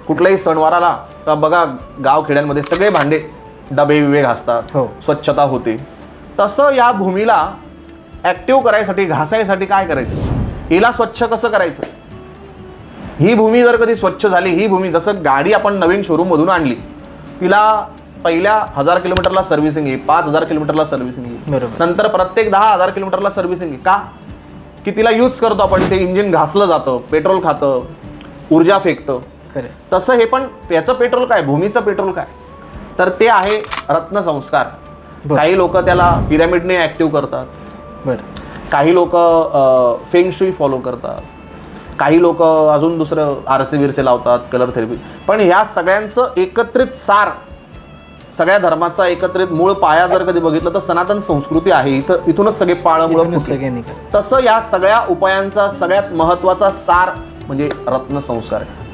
कुठल्याही सणवाराला तर बघा गाव खेड्यांमध्ये सगळे भांडे डबे बिबे घासतात, स्वच्छता होते. तसं या भूमीला ॲक्टिव्ह करायसाठी, घासायसाठी काय करायचं, हिला स्वच्छ कसं करायचं. ही भूमी जर कधी स्वच्छ झाली, ही भूमी जसं गाडी आपण नवीन शोरूममधून आणली, तिला पहिल्या 1000 किलोमीटरला सर्व्हिसिंग आहे, 5000 किलोमीटरला सर्व्हिसिंग आहे, नंतर प्रत्येक 10,000 किलोमीटरला सर्व्हिसिंग आहे. का की तिला यूज करतो आपण, ते इंजिन घासलं जातं, पेट्रोल खातं, ऊर्जा फेकतं. तसं हे पण याचं पेट्रोल काय, भूमीचं पेट्रोल काय, तर ते आहे रत्नसंस्कार. काही लोक त्याला पिरॅमिडने ॲक्टिव्ह करतात, काही लोक फेंगशुई फॉलो करतात, काही लोक अजून दुसरं आरसे बिरसे लावतात, कलर थेरपी. पण ह्या सगळ्यांचं एकत्रित सार, सगळ्या धर्माचा एकत्रित मूळ पाया जर कधी बघितलं तर सनातन संस्कृती आहे. इथूनच सगळे पाळमुळं फुटले. तसं या सगळ्या उपायांचा सगळ्यात महत्त्वाचा सार म्हणजे रत्नसंस्कार आहे.